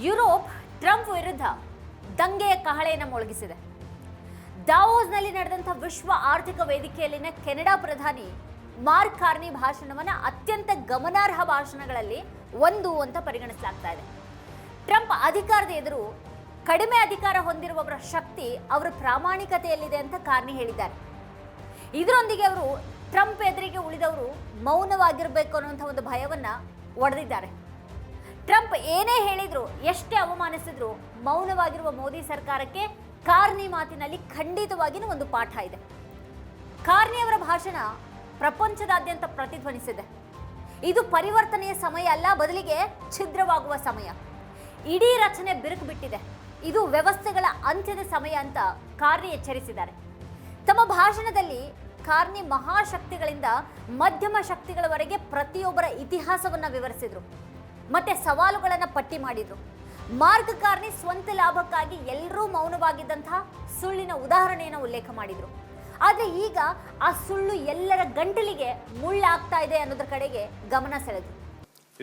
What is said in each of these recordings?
Europe Trump ವಿರುದ್ಧ ದಂಗೆಯ ಕಹಳೆಯನ್ನು ಮೊಳಗಿಸಿದೆ. ದಾವೋಸ್ನಲ್ಲಿ ನಡೆದಂಥ ವಿಶ್ವ ಆರ್ಥಿಕ ವೇದಿಕೆಯಲ್ಲಿನ ಕೆನಡಾ ಪ್ರಧಾನಿ ಮಾರ್ಕ್ ಕಾರ್ನಿ ಭಾಷಣವನ್ನು ಅತ್ಯಂತ ಗಮನಾರ್ಹ ಭಾಷಣಗಳಲ್ಲಿ ಒಂದು ಅಂತ ಪರಿಗಣಿಸಲಾಗ್ತಾ ಇದೆ. ಟ್ರಂಪ್ ಅಧಿಕಾರದ ಎದುರು ಕಡಿಮೆ ಅಧಿಕಾರ ಹೊಂದಿರುವವರ ಶಕ್ತಿ ಅವರ ಪ್ರಾಮಾಣಿಕತೆಯಲ್ಲಿದೆ ಅಂತ ಕಾರ್ನಿ ಹೇಳಿದ್ದಾರೆ. ಇದರೊಂದಿಗೆ ಅವರು ಟ್ರಂಪ್ ಎದುರಿಗೆ ಉಳಿದವರು ಮೌನವಾಗಿರಬೇಕು ಅನ್ನುವಂಥ ಒಂದು ಭಯವನ್ನ ಒಡೆದಿದ್ದಾರೆ. ಟ್ರಂಪ್ ಏನೇ ಹೇಳಿದ್ರು, ಎಷ್ಟೇ ಅವಮಾನಿಸಿದ್ರು, ಮೌನವಾಗಿರುವ ಮೋದಿ ಸರ್ಕಾರಕ್ಕೆ ಕಾರ್ನಿ ಮಾತಿನಲ್ಲಿ ಖಂಡಿತವಾಗಿಯೂ ಒಂದು ಪಾಠ ಇದೆ. ಕಾರ್ನಿ ಅವರ ಭಾಷಣ ಪ್ರಪಂಚದಾದ್ಯಂತ ಪ್ರತಿಧ್ವನಿಸಿದೆ. ಇದು ಪರಿವರ್ತನೆಯ ಸಮಯ ಅಲ್ಲ, ಬದಲಿಗೆ ಛಿದ್ರವಾಗುವ ಸಮಯ. ಇಡೀ ರಚನೆ ಬಿರುಕು ಬಿಟ್ಟಿದೆ. ಇದು ವ್ಯವಸ್ಥೆಗಳ ಅಂತ್ಯದ ಸಮಯ ಅಂತ ಕಾರ್ನಿ ಎಚ್ಚರಿಸಿದ್ದಾರೆ. ತಮ್ಮ ಭಾಷಣದಲ್ಲಿ ಕಾರ್ನಿ ಮಹಾಶಕ್ತಿಗಳಿಂದ ಮಧ್ಯಮ ಶಕ್ತಿಗಳವರೆಗೆ ಪ್ರತಿಯೊಬ್ಬರ ಇತಿಹಾಸವನ್ನ ವಿವರಿಸಿದ್ರು, ಮತ್ತೆ ಸವಾಲುಗಳನ್ನು ಪಟ್ಟಿ ಮಾಡಿದ್ರು. ಮಾರ್ಕ್ ಕಾರ್ನಿ ಸ್ವಂತ ಲಾಭಕ್ಕಾಗಿ ಎಲ್ಲರೂ ಮೌನವಾಗಿದ್ದಂತಹ ಸುಳ್ಳಿನ ಉದಾಹರಣೆಯನ್ನು ಉಲ್ಲೇಖ ಮಾಡಿದ್ರು. ಆದರೆ ಈಗ ಆ ಸುಳ್ಳು ಎಲ್ಲರ ಗಂಟಲಿಗೆ ಮುಳ್ಳಾಗ್ತಾ ಇದೆ ಅನ್ನೋದ್ರ ಕಡೆಗೆ ಗಮನ ಸೆಳೆದ್ರು.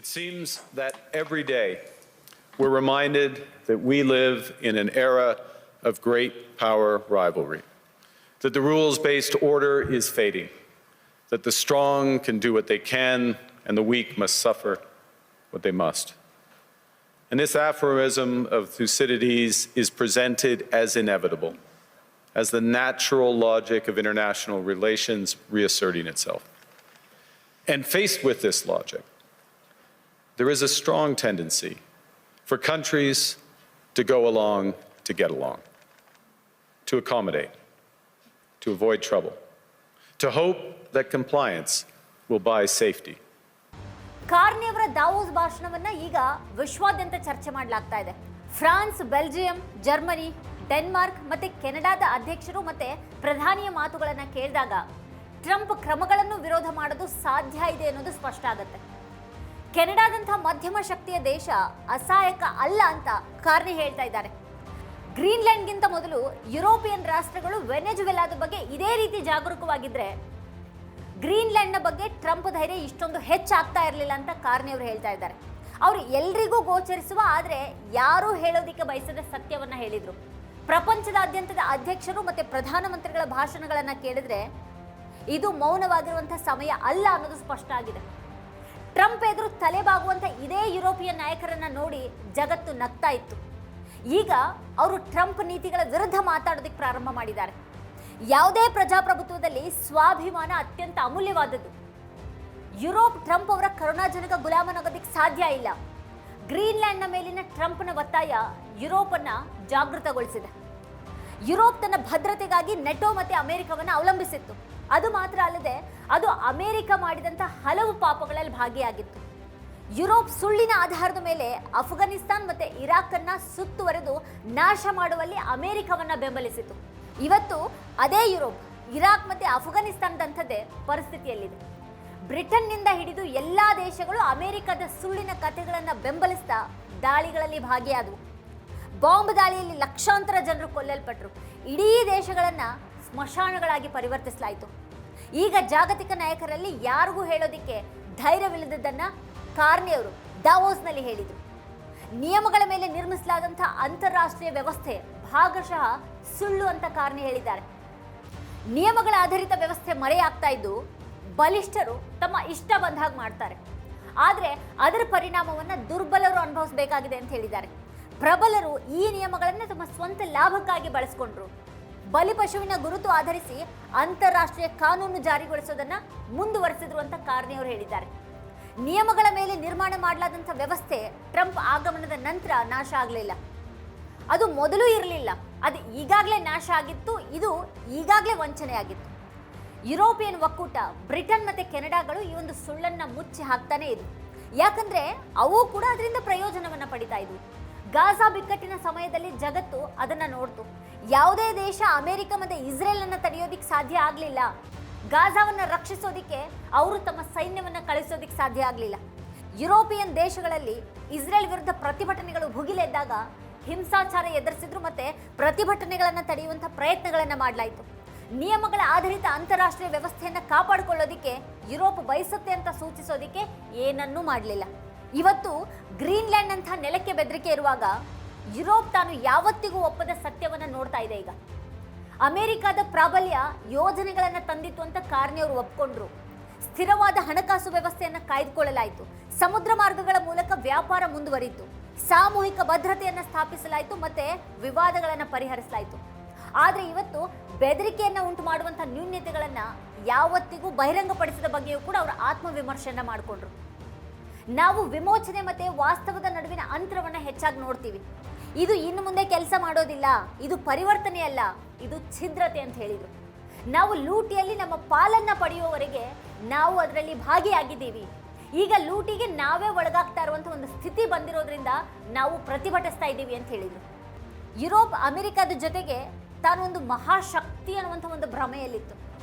It seems that every day we're reminded that we live in an era of great power rivalry, that the rules-based order is fading, that the strong can do what they can and the weak must suffer what they must. And this aphorism of Thucydides is presented as inevitable, as the natural logic of international relations reasserting itself. And faced with this logic, there is a strong tendency for countries to go along to get along, to accommodate, to avoid trouble, to hope that compliance will buy safety. Carney ಅವರ Davos ಭಾಷಣವನ್ನ ಈಗ ವಿಶ್ವಾದ್ಯಂತ ಚರ್ಚೆ ಮಾಡಲಾಗ್ತಾ ಇದೆ. France, Belgium, Germany, Denmark ಮತ್ತೆ ಕೆನಡಾದ ಅಧ್ಯಕ್ಷರು ಮತ್ತೆ ಪ್ರಧಾನಿಯ ಮಾತುಗಳನ್ನ ಕೇಳಿದಾಗ ಟ್ರಂಪ್ ಕ್ರಮಗಳನ್ನು ವಿರೋಧ ಮಾಡೋದು ಸಾಧ್ಯ ಇದೆ ಅನ್ನೋದು ಸ್ಪಷ್ಟ ಆಗುತ್ತೆ. ಕೆನಡಾದಂತಹ ಮಧ್ಯಮ ಶಕ್ತಿಯ ದೇಶ ಅಸಹಾಯಕ ಅಲ್ಲ ಅಂತ ಕಾರ್ನಿ ಹೇಳ್ತಾ ಇದ್ದಾರೆ. ಗ್ರೀನ್ಲ್ಯಾಂಡ್ಗಿಂತ ಮೊದಲು ಯುರೋಪಿಯನ್ ರಾಷ್ಟ್ರಗಳು ವೆನೆಜುವೆಲಾದ ಬಗ್ಗೆ ಇದೇ ರೀತಿ ಜಾಗರೂಕವಾಗಿದ್ರೆ ಗ್ರೀನ್ಲ್ಯಾಂಡ್ನ ಬಗ್ಗೆ ಟ್ರಂಪ್ ಧೈರ್ಯ ಇಷ್ಟೊಂದು ಹೆಚ್ಚಾಗ್ತಾ ಇರಲಿಲ್ಲ ಅಂತ ಕಾರ್ನಿ ಅವರು ಹೇಳ್ತಾ ಇದ್ದಾರೆ. ಅವರು ಎಲ್ರಿಗೂ ಗೋಚರಿಸುವ ಆದರೆ ಯಾರೂ ಹೇಳೋದಿಕ್ಕೆ ಬಯಸದ ಸತ್ಯವನ್ನ ಹೇಳಿದ್ರು. ಪ್ರಪಂಚದಾದ್ಯಂತದ ಅಧ್ಯಕ್ಷರು ಮತ್ತೆ ಪ್ರಧಾನಮಂತ್ರಿಗಳ ಭಾಷಣಗಳನ್ನ ಕೇಳಿದ್ರೆ ಇದು ಮೌನವಾಗಿರುವಂತಹ ಸಮಯ ಅಲ್ಲ ಅನ್ನೋದು ಸ್ಪಷ್ಟ ಆಗಿದೆ. ಟ್ರಂಪ್ ಎದುರು ತಲೆಬಾಗುವಂತ ಇದೇ ಯುರೋಪಿಯನ್ ನಾಯಕರನ್ನ ನೋಡಿ ಜಗತ್ತು ನಗ್ತಾ ಇತ್ತು. ಈಗ ಅವರು ಟ್ರಂಪ್ ನೀತಿಗಳ ವಿರುದ್ಧ ಮಾತಾಡೋದಕ್ಕೆ ಪ್ರಾರಂಭ ಮಾಡಿದ್ದಾರೆ. ಯಾವುದೇ ಪ್ರಜಾಪ್ರಭುತ್ವದಲ್ಲಿ ಸ್ವಾಭಿಮಾನ ಅತ್ಯಂತ ಅಮೂಲ್ಯವಾದದ್ದು. ಯುರೋಪ್ ಟ್ರಂಪ್ ಅವರ ಕರುಣಾಜನಕ ಗುಲಾಮನಾಗೋದಕ್ಕೆ ಸಾಧ್ಯ ಇಲ್ಲ. ಗ್ರೀನ್ಲ್ಯಾಂಡ್ನ ಮೇಲಿನ ಟ್ರಂಪ್ನ ಒತ್ತಾಯ ಯುರೋಪ್ ಅನ್ನ ಜಾಗೃತಗೊಳಿಸಿದೆ. ಯುರೋಪ್ ತನ್ನ ಭದ್ರತೆಗಾಗಿ ನೆಟೋ ಮತ್ತೆ ಅಮೆರಿಕವನ್ನು ಅವಲಂಬಿಸಿತ್ತು. ಅದು ಮಾತ್ರ ಅಲ್ಲದೆ ಅದು ಅಮೆರಿಕ ಮಾಡಿದಂಥ ಹಲವು ಪಾಪಗಳಲ್ಲಿ ಭಾಗಿಯಾಗಿತ್ತು. ಯುರೋಪ್ ಸುಳ್ಳಿನ ಆಧಾರದ ಮೇಲೆ ಅಫ್ಘಾನಿಸ್ತಾನ್ ಮತ್ತೆ ಇರಾಕ್ ಅನ್ನ ಸುತ್ತುವರೆದು ನಾಶ ಮಾಡುವಲ್ಲಿ ಅಮೆರಿಕವನ್ನ ಬೆಂಬಲಿಸಿತು. ಇವತ್ತು ಅದೇ ಯುರೋಪ್ ಇರಾಕ್ ಮತ್ತೆ ಅಫ್ಘಾನಿಸ್ತಾನದಂಥದ್ದೇ ಪರಿಸ್ಥಿತಿಯಲ್ಲಿದೆ. ಬ್ರಿಟನ್ನಿಂದ ಹಿಡಿದು ಎಲ್ಲಾ ದೇಶಗಳು ಅಮೆರಿಕದ ಸುಳ್ಳಿನ ಕಥೆಗಳನ್ನು ಬೆಂಬಲಿಸ್ತಾ ದಾಳಿಗಳಲ್ಲಿ ಭಾಗಿಯಾದವು. ಬಾಂಬ್ ದಾಳಿಯಲ್ಲಿ ಲಕ್ಷಾಂತರ ಜನರು ಕೊಲ್ಲಲ್ಪಟ್ಟರು. ಇಡೀ ದೇಶಗಳನ್ನ ಸ್ಮಶಾನಗಳಾಗಿ ಪರಿವರ್ತಿಸಲಾಯಿತು. ಈಗ ಜಾಗತಿಕ ನಾಯಕರಲ್ಲಿ ಯಾರಿಗೂ ಹೇಳೋದಿಕ್ಕೆ ಧೈರ್ಯವಿಲ್ಲದನ್ನ ಕಾರ್ನಿ ಅವರು ದಾವೋಸ್ನಲ್ಲಿ ಹೇಳಿದರು. ನಿಯಮಗಳ ಮೇಲೆ ನಿರ್ಮಿಸಲಾದಂತಹ ಅಂತಾರಾಷ್ಟ್ರೀಯ ವ್ಯವಸ್ಥೆ ಭಾಗಶಃ ಸುಳ್ಳು ಅಂತ ಕಾರ್ನಿ ಹೇಳಿದ್ದಾರೆ. ನಿಯಮಗಳ ಆಧಾರಿತ ವ್ಯವಸ್ಥೆ ಮರೆಯಾಗ್ತಾ ಇದ್ದು ಬಲಿಷ್ಠರು ತಮ್ಮ ಇಷ್ಟ ಬಂದಾಗ ಮಾಡ್ತಾರೆ. ಆದರೆ ಅದರ ಪರಿಣಾಮವನ್ನು ದುರ್ಬಲರು ಅನುಭವಿಸಬೇಕಾಗಿದೆ ಅಂತ ಹೇಳಿದ್ದಾರೆ. ಪ್ರಬಲರು ಈ ನಿಯಮಗಳನ್ನು ತಮ್ಮ ಸ್ವಂತ ಲಾಭಕ್ಕಾಗಿ ಬಳಸಿಕೊಂಡ್ರು. ಬಲಿಪಶುವಿನ ಗುರುತು ಆಧರಿಸಿ ಅಂತಾರಾಷ್ಟ್ರೀಯ ಕಾನೂನು ಜಾರಿಗೊಳಿಸೋದನ್ನ ಮುಂದುವರೆಸಿದ್ರು ಅಂತ ಕಾರ್ನಿ ಅವರು ಹೇಳಿದ್ದಾರೆ. ನಿಯಮಗಳ ಮೇಲೆ ನಿರ್ಮಾಣ ಮಾಡಲಾದಂಥ ವ್ಯವಸ್ಥೆ ಟ್ರಂಪ್ ಆಗಮನದ ನಂತರ ನಾಶ ಆಗಲಿಲ್ಲ. ಅದು ಮೊದಲು ಇರಲಿಲ್ಲ, ಅದು ಈಗಾಗಲೇ ನಾಶ ಆಗಿತ್ತು. ಇದು ಈಗಾಗಲೇ ವಂಚನೆ ಆಗಿತ್ತು. ಯುರೋಪಿಯನ್ ಒಕ್ಕೂಟ, ಬ್ರಿಟನ್ ಮತ್ತೆ ಕೆನಡಾಗಳು ಈ ಒಂದು ಸುಳ್ಳನ್ನ ಮುಚ್ಚಿ ಹಾಕ್ತಾನೆ ಇದ್ವು. ಯಾಕಂದ್ರೆ ಅವು ಕೂಡ ಅದರಿಂದ ಪ್ರಯೋಜನವನ್ನ ಪಡಿತಾ ಇದ್ವು. ಗಾಜಾ ಬಿಕ್ಕಟ್ಟಿನ ಸಮಯದಲ್ಲಿ ಜಗತ್ತು ಅದನ್ನ ನೋಡ್ತು. ಯಾವುದೇ ದೇಶ ಅಮೆರಿಕ ಮತ್ತೆ ಇಸ್ರೇಲ್ ಅನ್ನ ತಡೆಯೋದಿಕ್ಕೆ ಸಾಧ್ಯ ಆಗಲಿಲ್ಲ. ಗಾಜಾವನ್ನ ರಕ್ಷಿಸೋದಿಕ್ಕೆ ಅವರು ತಮ್ಮ ಸೈನ್ಯವನ್ನ ಕಳಿಸೋದಿಕ್ಕೆ ಸಾಧ್ಯ ಆಗಲಿಲ್ಲ. ಯುರೋಪಿಯನ್ ದೇಶಗಳಲ್ಲಿ ಇಸ್ರೇಲ್ ವಿರುದ್ಧ ಪ್ರತಿಭಟನೆಗಳು ಭುಗಿಲೆದ್ದಾಗ ಹಿಂಸಾಚಾರ ಎದುರಿಸಿದ್ರು ಮತ್ತೆ ಪ್ರತಿಭಟನೆಗಳನ್ನು ತಡೆಯುವಂಥ ಪ್ರಯತ್ನಗಳನ್ನು ಮಾಡಲಾಯಿತು. ನಿಯಮಗಳ ಆಧಾರಿತ ಅಂತಾರಾಷ್ಟ್ರೀಯ ವ್ಯವಸ್ಥೆಯನ್ನು ಕಾಪಾಡಿಕೊಳ್ಳೋದಿಕ್ಕೆ ಯುರೋಪ್ ಬಯಸುತ್ತೆ ಅಂತ ಸೂಚಿಸೋದಿಕ್ಕೆ ಏನನ್ನೂ ಮಾಡಲಿಲ್ಲ. ಇವತ್ತು ಗ್ರೀನ್ಲ್ಯಾಂಡ್ ಅಂತ ನೆಲಕ್ಕೆ ಬೆದರಿಕೆ ಇರುವಾಗ ಯುರೋಪ್ ತಾನು ಯಾವತ್ತಿಗೂ ಒಪ್ಪದ ಸತ್ಯವನ್ನು ನೋಡ್ತಾ ಇದೆ. ಈಗ ಅಮೆರಿಕದ ಪ್ರಾಬಲ್ಯ ಯೋಜನೆಗಳನ್ನು ತಂದಿತ್ತು ಅಂತ ಕಾರ್ನಿ ಅವರು ಒಪ್ಕೊಂಡ್ರು. ಸ್ಥಿರವಾದ ಹಣಕಾಸು ವ್ಯವಸ್ಥೆಯನ್ನು ಕಾಯ್ದುಕೊಳ್ಳಲಾಯಿತು. ಸಮುದ್ರ ಮಾರ್ಗಗಳ ಮೂಲಕ ವ್ಯಾಪಾರ ಮುಂದುವರಿಯಿತು. ಸಾಮೂಹಿಕ ಭದ್ರತೆಯನ್ನು ಸ್ಥಾಪಿಸಲಾಯಿತು ಮತ್ತೆ ವಿವಾದಗಳನ್ನು ಪರಿಹರಿಸಲಾಯಿತು. ಆದರೆ ಇವತ್ತು ಬೆದರಿಕೆಯನ್ನು ಉಂಟು ಮಾಡುವಂತಹ ನ್ಯೂನತೆಗಳನ್ನು ಯಾವತ್ತಿಗೂ ಬಹಿರಂಗಪಡಿಸಿದ ಬಗ್ಗೆಯೂ ಕೂಡ ಅವರು ಆತ್ಮವಿಮರ್ಶೆಯನ್ನ ಮಾಡಿಕೊಂಡ್ರು. ನಾವು ವಿಮೋಚನೆ ಮತ್ತೆ ವಾಸ್ತವದ ನಡುವಿನ ಅಂತರವನ್ನು ಹೆಚ್ಚಾಗಿ ನೋಡ್ತೀವಿ. ಇದು ಇನ್ನು ಮುಂದೆ ಕೆಲಸ ಮಾಡೋದಿಲ್ಲ, ಇದು ಪರಿವರ್ತನೆ ಅಲ್ಲ, ಇದು ಛಿದ್ರತೆ ಅಂತ ಹೇಳಿದ್ರು. ನಾವು ಲೂಟಿಯಲ್ಲಿ ನಮ್ಮ ಪಾಲನ್ನ ಪಡೆಯುವವರೆಗೆ ನಾವು ಅದರಲ್ಲಿ ಭಾಗಿಯಾಗಿದ್ದೀವಿ. ಈಗ ಲೂಟಿಗೆ ನಾವೇ ಒಳಗಾಗ್ತಾ ಇರುವಂಥ ಒಂದು ಸ್ಥಿತಿ ಬಂದಿರೋದ್ರಿಂದ ನಾವು ಪ್ರತಿಭಟಿಸ್ತಾ ಇದ್ದೀವಿ ಅಂತ ಹೇಳಿದ್ರು. ಯುರೋಪ್ ಅಮೆರಿಕದ ಜೊತೆಗೆ ತಾನೊಂದು ಮಹಾಶಕ್ತಿ ಅನ್ನುವಂಥ ಒಂದು ಭ್ರಮೆಯಲ್ಲಿತ್ತು.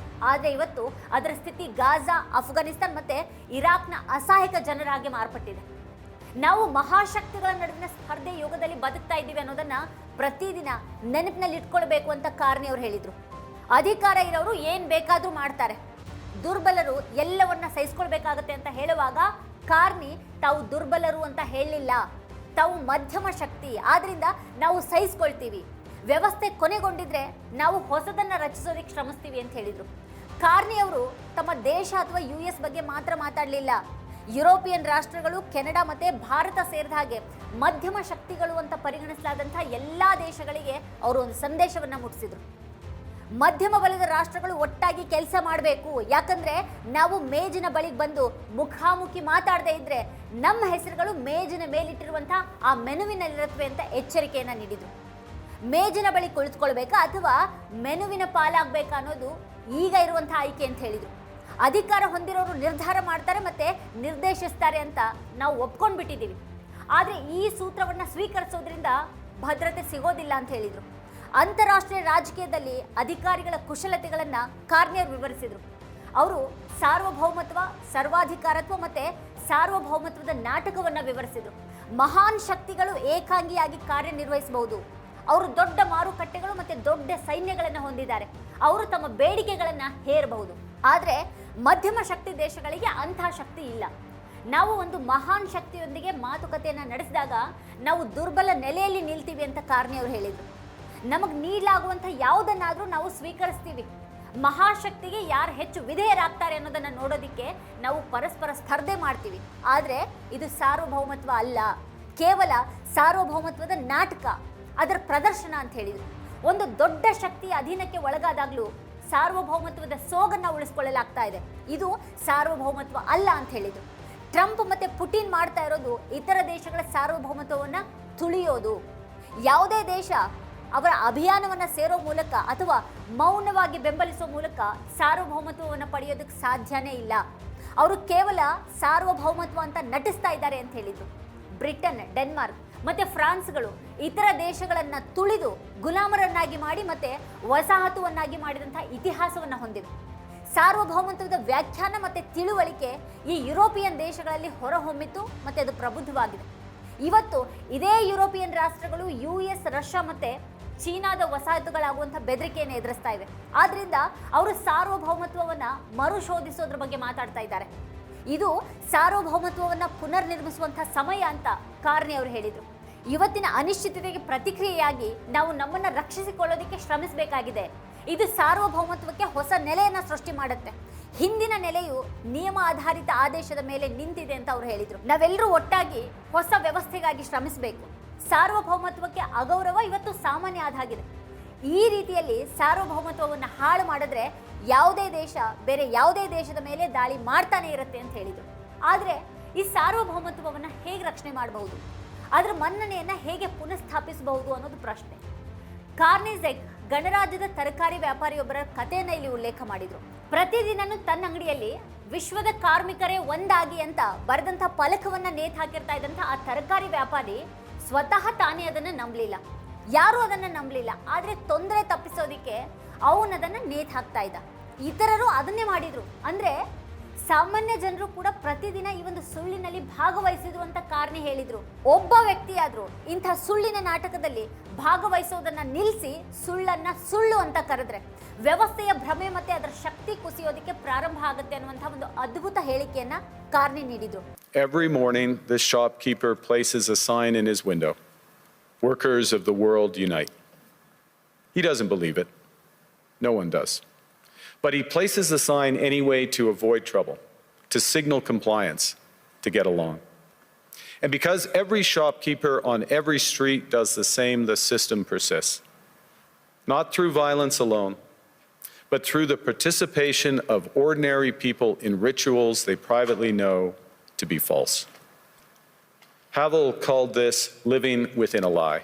ಆದರೆ ಇವತ್ತು ಅದರ ಸ್ಥಿತಿ ಗಾಜಾ, ಅಫ್ಘಾನಿಸ್ತಾನ್ ಮತ್ತೆ ಇರಾಕ್ನ ಅಸಹಾಯಕ ಜನರಾಗಿ ಮಾರ್ಪಟ್ಟಿದೆ. ನಾವು ಮಹಾಶಕ್ತಿಗಳ ನಡುವಿನ ಸ್ಪರ್ಧೆ ಯುಗದಲ್ಲಿ ಬದುಕ್ತಾ ಇದ್ದೀವಿ ಅನ್ನೋದನ್ನ ಪ್ರತಿದಿನ ನೆನಪಿನಲ್ಲಿ ಇಟ್ಕೊಳ್ಬೇಕು ಅಂತ ಕಾರ್ನಿ ಅವರು ಹೇಳಿದ್ರು. ಅಧಿಕಾರ ಇರೋರು ಏನ್ ಬೇಕಾದ್ರೂ ಮಾಡ್ತಾರೆ, ದುರ್ಬಲರು ಎಲ್ಲವನ್ನ ಸಹಿಸ್ಕೊಳ್ಬೇಕಾಗತ್ತೆ ಅಂತ ಹೇಳುವಾಗ ಕಾರ್ನಿ ತಾವು ದುರ್ಬಲರು ಅಂತ ಹೇಳಲಿಲ್ಲ, ತಾವು ಮಧ್ಯಮ ಶಕ್ತಿ, ಆದ್ರಿಂದ ನಾವು ಸಹಿಸ್ಕೊಳ್ತೀವಿ, ವ್ಯವಸ್ಥೆ ಕೊನೆಗೊಂಡಿದ್ರೆ ನಾವು ಹೊಸದನ್ನ ರಚಿಸೋದಕ್ಕೆ ಶ್ರಮಿಸ್ತೀವಿ ಅಂತ ಹೇಳಿದ್ರು. ಕಾರ್ನಿ ಅವರು ತಮ್ಮ ದೇಶ ಅಥವಾ US ಬಗ್ಗೆ ಮಾತ್ರ ಮಾತಾಡಲಿಲ್ಲ. ಯುರೋಪಿಯನ್ ರಾಷ್ಟ್ರಗಳು, ಕೆನಡಾ ಮತ್ತೆ ಭಾರತ ಸೇರಿದ ಹಾಗೆ ಮಧ್ಯಮ ಶಕ್ತಿಗಳು ಅಂತ ಪರಿಗಣಿಸಲಾದಂತಹ ಎಲ್ಲಾ ದೇಶಗಳಿಗೆ ಅವರು ಒಂದು ಸಂದೇಶವನ್ನ ಮುಟ್ಟಿಸಿದ್ರು. ಮಧ್ಯಮ ಬಲದ ರಾಷ್ಟ್ರಗಳು ಒಟ್ಟಾಗಿ ಕೆಲಸ ಮಾಡಬೇಕು, ಯಾಕಂದ್ರೆ ನಾವು ಮೇಜಿನ ಬಳಿಗೆ ಬಂದು ಮುಖಾಮುಖಿ ಮಾತಾಡದೇ ಇದ್ರೆ ನಮ್ಮ ಹೆಸರುಗಳು ಮೇಜಿನ ಮೇಲಿಟ್ಟಿರುವಂತಹ ಆ ಮೆನುವಿನಲ್ಲಿರುತ್ತವೆ ಅಂತ ಎಚ್ಚರಿಕೆಯನ್ನ ನೀಡಿದ್ರು. ಮೇಜಿನ ಬಳಿ ಕುಳಿತುಕೊಳ್ಬೇಕಾ ಅಥವಾ ಮೆನುವಿನ ಪಾಲಾಗಬೇಕಾ ಅನ್ನೋದು ಈಗ ಇರುವಂತಹ ಆಯ್ಕೆ ಅಂತ ಹೇಳಿದ್ರು. ಅಧಿಕಾರ ಹೊಂದಿರೋರು ನಿರ್ಧಾರ ಮಾಡ್ತಾರೆ ಮತ್ತೆ ನಿರ್ದೇಶಿಸ್ತಾರೆ ಅಂತ ನಾವು ಒಪ್ಕೊಂಡ್ಬಿಟ್ಟಿದ್ದೀವಿ. ಆದರೆ ಈ ಸೂತ್ರವನ್ನ ಸ್ವೀಕರಿಸೋದ್ರಿಂದ ಭದ್ರತೆ ಸಿಗೋದಿಲ್ಲ ಅಂತ ಹೇಳಿದ್ರು. ಅಂತಾರಾಷ್ಟ್ರೀಯ ರಾಜಕೀಯದಲ್ಲಿ ಅಧಿಕಾರಿಗಳ ಕುಶಲತೆಗಳನ್ನ ಕಾರ್ನಿಯರ್ ವಿವರಿಸಿದ್ರು. ಅವರು ಸಾರ್ವಭೌಮತ್ವ, ಸರ್ವಾಧಿಕಾರತ್ವ ಮತ್ತೆ ಸಾರ್ವಭೌಮತ್ವದ ನಾಟಕವನ್ನ ವಿವರಿಸಿದ್ರು. ಮಹಾನ್ ಶಕ್ತಿಗಳು ಏಕಾಂಗಿಯಾಗಿ ಕಾರ್ಯನಿರ್ವಹಿಸಬಹುದು. ಅವರು ದೊಡ್ಡ ಮಾರುಕಟ್ಟೆಗಳು ಮತ್ತೆ ದೊಡ್ಡ ಸೈನ್ಯಗಳನ್ನು ಹೊಂದಿದ್ದಾರೆ. ಅವರು ತಮ್ಮ ಬೇಡಿಕೆಗಳನ್ನ ಹೇರಬಹುದು. ಆದರೆ ಮಧ್ಯಮ ಶಕ್ತಿ ದೇಶಗಳಿಗೆ ಅಂತಹ ಶಕ್ತಿ ಇಲ್ಲ. ನಾವು ಒಂದು ಮಹಾನ್ ಶಕ್ತಿಯೊಂದಿಗೆ ಮಾತುಕತೆಯನ್ನ ನಡೆಸಿದಾಗ ನಾವು ದುರ್ಬಲ ನೆಲೆಯಲ್ಲಿ ನಿಲ್ತೀವಿ ಅಂತ ಕಾರ್ನಿ ಅವರು ಹೇಳಿದ್ರು. ನಮಗೆ ನೀಡಲಾಗುವಂಥ ಯಾವುದನ್ನಾದ್ರೂ ನಾವು ಸ್ವೀಕರಿಸ್ತೀವಿ. ಮಹಾಶಕ್ತಿಗೆ ಯಾರು ಹೆಚ್ಚು ವಿಧೇಯರಾಗ್ತಾರೆ ಅನ್ನೋದನ್ನ ನೋಡೋದಿಕ್ಕೆ ನಾವು ಪರಸ್ಪರ ಸ್ಪರ್ಧೆ ಮಾಡ್ತೀವಿ. ಆದರೆ ಇದು ಸಾರ್ವಭೌಮತ್ವ ಅಲ್ಲ, ಕೇವಲ ಸಾರ್ವಭೌಮತ್ವದ ನಾಟಕ, ಅದರ ಪ್ರದರ್ಶನ ಅಂತ ಹೇಳಿದ್ರು. ಒಂದು ದೊಡ್ಡ ಶಕ್ತಿಯ ಅಧೀನಕ್ಕೆ ಒಳಗಾದಾಗ್ಲೂ ಸಾರ್ವಭೌಮತ್ವದ ಸೋಗನ್ನ ಉಳಿಸ್ಕೊಳ್ಳಲಾಗ್ತಾ ಇದೆ. ಇದು ಸಾರ್ವಭೌಮತ್ವ ಅಲ್ಲ ಅಂತ ಹೇಳಿದ್ರು. ಟ್ರಂಪ್ ಮತ್ತೆ ಪುಟಿನ್ ಮಾಡ್ತಾ ಇರೋದು ಇತರ ದೇಶಗಳ ಸಾರ್ವಭೌಮತ್ವವನ್ನ ತುಳಿಯೋದು. ಯಾವುದೇ ದೇಶ ಅವರ ಅಭಿಯಾನವನ್ನ ಸೇರೋ ಮೂಲಕ ಅಥವಾ ಮೌನವಾಗಿ ಬೆಂಬಲಿಸೋ ಮೂಲಕ ಸಾರ್ವಭೌಮತ್ವವನ್ನು ಪಡೆಯೋದಕ್ಕೆ ಸಾಧ್ಯನೇ ಇಲ್ಲ. ಅವರು ಕೇವಲ ಸಾರ್ವಭೌಮತ್ವ ಅಂತ ನಟಿಸ್ತಾ ಇದ್ದಾರೆ ಅಂತ ಹೇಳಿದ್ರು. ಬ್ರಿಟನ್, ಡೆನ್ಮಾರ್ಕ್ ಮತ್ತೆ ಫ್ರಾನ್ಸ್ಗಳು ಇತರ ದೇಶಗಳನ್ನ ತುಳಿದು ಗುಲಾಮರನ್ನಾಗಿ ಮಾಡಿ ಮತ್ತೆ ವಸಾಹತುವನ್ನಾಗಿ ಮಾಡಿದಂತಹ ಇತಿಹಾಸವನ್ನ ಹೊಂದಿವೆ. ಸಾರ್ವಭೌಮತ್ವದ ವ್ಯಾಖ್ಯಾನ ಮತ್ತೆ ತಿಳುವಳಿಕೆ ಈ ಯುರೋಪಿಯನ್ ದೇಶಗಳಲ್ಲಿ ಹೊರಹೊಮ್ಮಿತು ಮತ್ತೆ ಅದು ಪ್ರಬುದ್ಧವಾಗಿದೆ. ಇವತ್ತು ಇದೇ ಯುರೋಪಿಯನ್ ರಾಷ್ಟ್ರಗಳು US, ರಷ್ಯಾ ಮತ್ತೆ ಚೀನಾದ ವಸಾಹತುಗಳಾಗುವಂತಹ ಬೆದರಿಕೆಯನ್ನು ಎದುರಿಸ್ತಾ ಇವೆ. ಆದ್ರಿಂದ ಅವರು ಸಾರ್ವಭೌಮತ್ವವನ್ನ ಮರುಶೋಧಿಸೋದ್ರ ಬಗ್ಗೆ ಮಾತಾಡ್ತಾ ಇದ್ದಾರೆ. ಇದು ಸಾರ್ವಭೌಮತ್ವವನ್ನ ಪುನರ್ ನಿರ್ಮಿಸುವಂತಹ ಸಮಯ ಅಂತ ಕಾರ್ನಿ ಅವರು ಹೇಳಿದರು. ಇವತ್ತಿನ ಅನಿಶ್ಚಿತತೆಗೆ ಪ್ರತಿಕ್ರಿಯೆಯಾಗಿ ನಾವು ನಮ್ಮನ್ನ ರಕ್ಷಿಸಿಕೊಳ್ಳೋದಕ್ಕೆ ಶ್ರಮಿಸಬೇಕಾಗಿದೆ. ಇದು ಸಾರ್ವಭೌಮತ್ವಕ್ಕೆ ಹೊಸ ನೆಲೆಯನ್ನ ಸೃಷ್ಟಿ ಮಾಡುತ್ತೆ. ಹಿಂದಿನ ನೆಲೆಯು ನಿಯಮ ಆಧಾರಿತ ಆದೇಶದ ಮೇಲೆ ನಿಂತಿದೆ ಅಂತ ಅವರು ಹೇಳಿದ್ರು. ನಾವೆಲ್ಲರೂ ಒಟ್ಟಾಗಿ ಹೊಸ ವ್ಯವಸ್ಥೆಗಾಗಿ ಶ್ರಮಿಸಬೇಕು. ಸಾರ್ವಭೌಮತ್ವಕ್ಕೆ ಅಗೌರವ ಇವತ್ತು ಸಾಮಾನ್ಯ ಆದಾಗಿದೆ. ಈ ರೀತಿಯಲ್ಲಿ ಸಾರ್ವಭೌಮತ್ವವನ್ನು ಹಾಳು ಮಾಡಿದ್ರೆ ಯಾವುದೇ ದೇಶ ಬೇರೆ ಯಾವುದೇ ದೇಶದ ಮೇಲೆ ದಾಳಿ ಮಾಡ್ತಾನೆ ಇರುತ್ತೆ ಅಂತ ಹೇಳಿದ್ರು. ಆದರೆ ಈ ಸಾರ್ವಭೌಮತ್ವವನ್ನು ಹೇಗೆ ರಕ್ಷಣೆ ಮಾಡಬಹುದು, ಅದರ ಮನ್ನಣೆಯನ್ನ ಹೇಗೆ ಪುನಃಸ್ಥಾಪಿಸಬಹುದು ಅನ್ನೋದು ಪ್ರಶ್ನೆ. ಕಾರ್ನಿಜೆಕ್ ಗಣರಾಜ್ಯದ ತರಕಾರಿ ವ್ಯಾಪಾರಿಯೊಬ್ಬರ ಕಥೆಯನ್ನ ಇಲ್ಲಿ ಉಲ್ಲೇಖ ಮಾಡಿದ್ರು. ಪ್ರತಿದಿನನೂ ತನ್ನ ಅಂಗಡಿಯಲ್ಲಿ ವಿಶ್ವದ ಕಾರ್ಮಿಕರೇ ಒಂದಾಗಿ ಅಂತ ಬರೆದಂಥ ಫಲಕವನ್ನ ನೇತು ಹಾಕಿರ್ತಾ ಇದ್ದಂಥ ಆ ತರಕಾರಿ ವ್ಯಾಪಾರಿ ಸ್ವತಃ ತಾನೇ ಅದನ್ನ ನಂಬಲಿಲ್ಲ, ಯಾರು ಅದನ್ನ ನಂಬಲಿಲ್ಲ. ಆದ್ರೆ ತೊಂದರೆ ತಪ್ಪಿಸೋದಿಕ್ಕೆ ಅವನದನ್ನ ನೇತು ಹಾಕ್ತಾ ಇದ್ದ. ಇತರರು ಅದನ್ನೇ ಮಾಡಿದ್ರು. ಅಂದ್ರೆ ಸಾಮಾನ್ಯ ಜನರು ಕೂಡ ಪ್ರತಿದಿನ ಈ ಒಂದು ಸುಳ್ಳಿನಲ್ಲಿ ಭಾಗವಹಿಸಿದ್ರು ಅಂತ ಕಾರ್ನಿ ಹೇಳಿದ್ರು. ಒಬ್ಬ ವ್ಯಕ್ತಿಯಾದ್ರೂ ಇಂಥ ಸುಳ್ಳಿನ ನಾಟಕದಲ್ಲಿ ಭಾಗವಹಿಸೋದನ್ನ ನಿಲ್ಲಿಸಿ ಸುಳ್ಳನ್ನ ಸುಳ್ಳು ಅಂತ ಕರೆದ್ರೆ ವ್ಯವಸ್ಥೆಯ ಭ್ರಮೆ ಮತ್ತೆ ಅದರ ಶಕ್ತಿ ಕುಸಿಯೋದಕ್ಕೆ ಪ್ರಾರಂಭ ಆಗುತ್ತೆ ಅನ್ನುವಂಥ ಒಂದು ಅದ್ಭುತ ಹೇಳಿಕೆಯನ್ನ ಕಾರ್ನಿ ನೀಡಿದ್ರು. Every morning, this shopkeeper places a sign in his window. Workers of the world unite. He doesn't believe it. No one does. But he places the sign anyway to avoid trouble, to signal compliance, to get along. And because every shopkeeper on every street does the same, the system persists. Not through violence alone, but through the participation of ordinary people in rituals they privately know to be false. Havel called this living within a lie.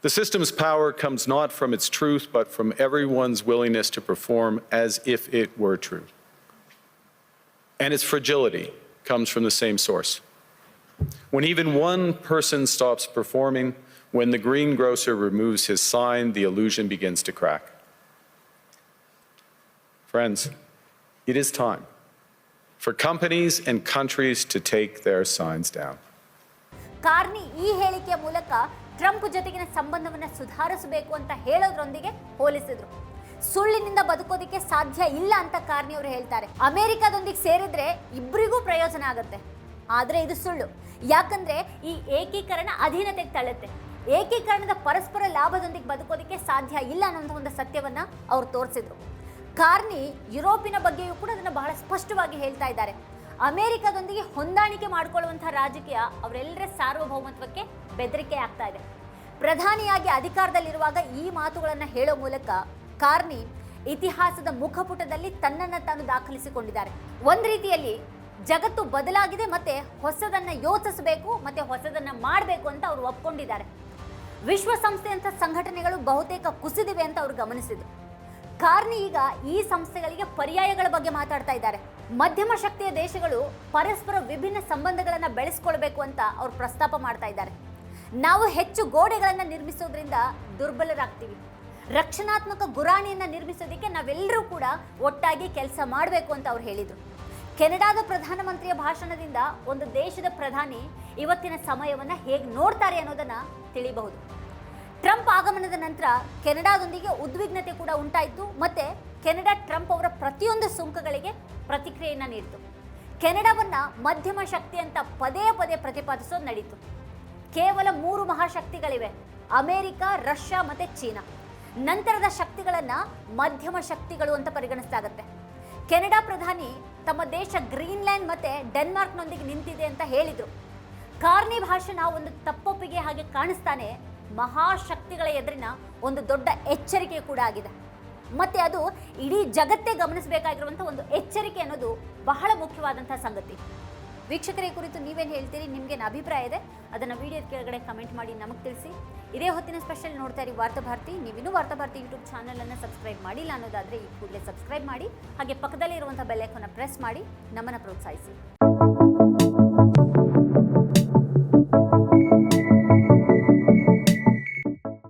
The system's power comes not from its truth, but from everyone's willingness to perform as if it were true. And its fragility comes from the same source. When even one person stops performing, when the greengrocer removes his sign, the illusion begins to crack. Friends, it is time for companies and countries to take their signs down. Carney ಈ ಹೇಳಿಕೆಯ ಮೂಲಕ Trump ಜೊತೆಗಿನ ಸಂಬಂಧವನ್ನ ಸುಧಾರಿಸಬೇಕು ಅಂತ ಹೇಳೋದ್ರೊಂದಿಗೆ ಹೋಲಿಸಿದ್ರು. ಸುಳ್ಳಿನಿಂದ ಬದುಕೋದಿಕ್ಕೆ ಸಾಧ್ಯ ಇಲ್ಲ ಅಂತ Carney ಅವರು ಹೇಳ್ತಾರೆ. ಅಮೆರಿಕದೊಂದಿಗೆ ಸೇರಿದ್ರೆ ಇಬ್ಬರಿಗೂ ಪ್ರಯೋಜನ ಆಗುತ್ತೆ, ಆದ್ರೆ ಇದು ಸುಳ್ಳು. ಯಾಕಂದ್ರೆ ಈ ಏಕೀಕರಣ ಅಧೀನತೆಗೆ ತಳ್ಳುತ್ತೆ. ಏಕೀಕರಣದ ಪರಸ್ಪರ ಲಾಭದೊಂದಿಗೆ ಬದುಕೋದಿಕ್ಕೆ ಸಾಧ್ಯ ಇಲ್ಲ ಅನ್ನೋ ಒಂದು ಸತ್ಯವನ್ನ ಅವ್ರು ತೋರಿಸಿದ್ರು. ಕಾರ್ನಿ ಯುರೋಪಿನ ಬಗ್ಗೆಯೂ ಕೂಡ ಅದನ್ನು ಬಹಳ ಸ್ಪಷ್ಟವಾಗಿ ಹೇಳ್ತಾ ಇದ್ದಾರೆ. ಅಮೆರಿಕದೊಂದಿಗೆ ಹೊಂದಾಣಿಕೆ ಮಾಡಿಕೊಳ್ಳುವಂತಹ ರಾಜಕೀಯ ಅವರೆಲ್ಲರ ಸಾರ್ವಭೌಮತ್ವಕ್ಕೆ ಬೆದರಿಕೆ ಆಗ್ತಾ ಇದೆ. ಪ್ರಧಾನಿಯಾಗಿ ಅಧಿಕಾರದಲ್ಲಿರುವಾಗ ಈ ಮಾತುಗಳನ್ನು ಹೇಳೋ ಮೂಲಕ ಕಾರ್ನಿ ಇತಿಹಾಸದ ಮುಖಪುಟದಲ್ಲಿ ತನ್ನನ್ನು ತಾನು ದಾಖಲಿಸಿಕೊಂಡಿದ್ದಾರೆ. ಒಂದು ರೀತಿಯಲ್ಲಿ ಜಗತ್ತು ಬದಲಾಗಿದೆ, ಮತ್ತೆ ಹೊಸದನ್ನ ಯೋಚಿಸಬೇಕು, ಮತ್ತೆ ಹೊಸದನ್ನ ಮಾಡಬೇಕು ಅಂತ ಅವರು ಒಪ್ಕೊಂಡಿದ್ದಾರೆ. ವಿಶ್ವಸಂಸ್ಥೆಯಂಥ ಸಂಘಟನೆಗಳು ಬಹುತೇಕ ಕುಸಿದಿವೆ ಅಂತ ಅವರು ಗಮನಿಸಿದ್ರು. ಕಾರ್ನಿ ಈಗ ಈ ಸಂಸ್ಥೆಗಳಿಗೆ ಪರ್ಯಾಯಗಳ ಬಗ್ಗೆ ಮಾತಾಡ್ತಾ ಇದ್ದಾರೆ. ಮಧ್ಯಮ ಶಕ್ತಿಯ ದೇಶಗಳು ಪರಸ್ಪರ ವಿಭಿನ್ನ ಸಂಬಂಧಗಳನ್ನು ಬೆಳೆಸ್ಕೊಳ್ಬೇಕು ಅಂತ ಅವ್ರು ಪ್ರಸ್ತಾಪ ಮಾಡ್ತಾ ಇದ್ದಾರೆ. ನಾವು ಹೆಚ್ಚು ಗೋಡೆಗಳನ್ನು ನಿರ್ಮಿಸೋದ್ರಿಂದ ದುರ್ಬಲರಾಗ್ತೀವಿ. ರಕ್ಷಣಾತ್ಮಕ ಗುರಾಣಿಯನ್ನು ನಿರ್ಮಿಸೋದಕ್ಕೆ ನಾವೆಲ್ಲರೂ ಕೂಡ ಒಟ್ಟಾಗಿ ಕೆಲಸ ಮಾಡಬೇಕು ಅಂತ ಅವ್ರು ಹೇಳಿದರು. ಕೆನಡಾದ ಪ್ರಧಾನಮಂತ್ರಿಯ ಭಾಷಣದಿಂದ ಒಂದು ದೇಶದ ಪ್ರಧಾನಿ ಇವತ್ತಿನ ಸಮಯವನ್ನು ಹೇಗೆ ನೋಡ್ತಾರೆ ಅನ್ನೋದನ್ನು ತಿಳಿಬಹುದು. ಟ್ರಂಪ್ ಆಗಮನದ ನಂತರ ಕೆನಡಾದೊಂದಿಗೆ ಉದ್ವಿಗ್ನತೆ ಕೂಡ ಉಂಟಾಯಿತು. ಮತ್ತೆ ಕೆನಡಾ ಟ್ರಂಪ್ ಅವರ ಪ್ರತಿಯೊಂದು ಸುಂಕಗಳಿಗೆ ಪ್ರತಿಕ್ರಿಯೆಯನ್ನು ನೀಡಿತು. ಕೆನಡಾವನ್ನ ಮಧ್ಯಮ ಶಕ್ತಿ ಅಂತ ಪದೇ ಪದೇ ಪ್ರತಿಪಾದಿಸೋದು ನಡೀತು. ಕೇವಲ 3 ಮಹಾಶಕ್ತಿಗಳಿವೆ, ಅಮೆರಿಕ, ರಷ್ಯಾ ಮತ್ತೆ ಚೀನಾ. ನಂತರದ ಶಕ್ತಿಗಳನ್ನ ಮಧ್ಯಮ ಶಕ್ತಿಗಳು ಅಂತ ಪರಿಗಣಿಸಲಾಗುತ್ತೆ. ಕೆನಡಾ ಪ್ರಧಾನಿ ತಮ್ಮ ದೇಶ ಗ್ರೀನ್ಲ್ಯಾಂಡ್ ಮತ್ತೆ ಡೆನ್ಮಾರ್ಕ್ನೊಂದಿಗೆ ನಿಂತಿದೆ ಅಂತ ಹೇಳಿದ್ರು. ಕಾರ್ನಿ ಭಾಷಣ ಒಂದು ತಪ್ಪೊಪ್ಪಿಗೆ ಹಾಗೆ ಕಾಣಿಸ್ತಾನೆ ಮಹಾಶಕ್ತಿಗಳ ಎದುರಿನ ಒಂದು ದೊಡ್ಡ ಎಚ್ಚರಿಕೆ ಕೂಡ ಆಗಿದೆ. ಮತ್ತೆ ಅದು ಇಡೀ ಜಗತ್ತೇ ಗಮನಿಸಬೇಕಾಗಿರುವಂಥ ಒಂದು ಎಚ್ಚರಿಕೆ ಅನ್ನೋದು ಬಹಳ ಮುಖ್ಯವಾದಂತಹ ಸಂಗತಿ. ವೀಕ್ಷಕರ ಕುರಿತು ನೀವೇನು ಹೇಳ್ತೀರಿ? ನಿಮ್ಗೇನು ಅಭಿಪ್ರಾಯ ಇದೆ? ಅದನ್ನು ವಿಡಿಯೋದ ಕೆಳಗಡೆ ಕಮೆಂಟ್ ಮಾಡಿ ನಮಗೆ ತಿಳಿಸಿ. ಇದೇ ಹೊತ್ತಿನ ಸ್ಪೆಷಲ್ ನೋಡ್ತಾ ಇರಿ ವಾರ್ತಾಭಾರತಿ. ನೀವಿನ್ನೂ ವಾರ್ತಾಭಾರತಿ ಯೂಟ್ಯೂಬ್ ಚಾನಲನ್ನು ಸಬ್ಸ್ಕ್ರೈಬ್ ಮಾಡಿಲ್ಲ ಅನ್ನೋದಾದರೆ ಈ ಕೂಡಲೇ ಸಬ್ಸ್ಕ್ರೈಬ್ ಮಾಡಿ, ಹಾಗೆ ಪಕ್ಕದಲ್ಲೇ ಇರುವಂಥ ಬೆಲ್ ಐಕಾನ್ನ ಪ್ರೆಸ್ ಮಾಡಿ ನಮ್ಮನ್ನು ಪ್ರೋತ್ಸಾಹಿಸಿ.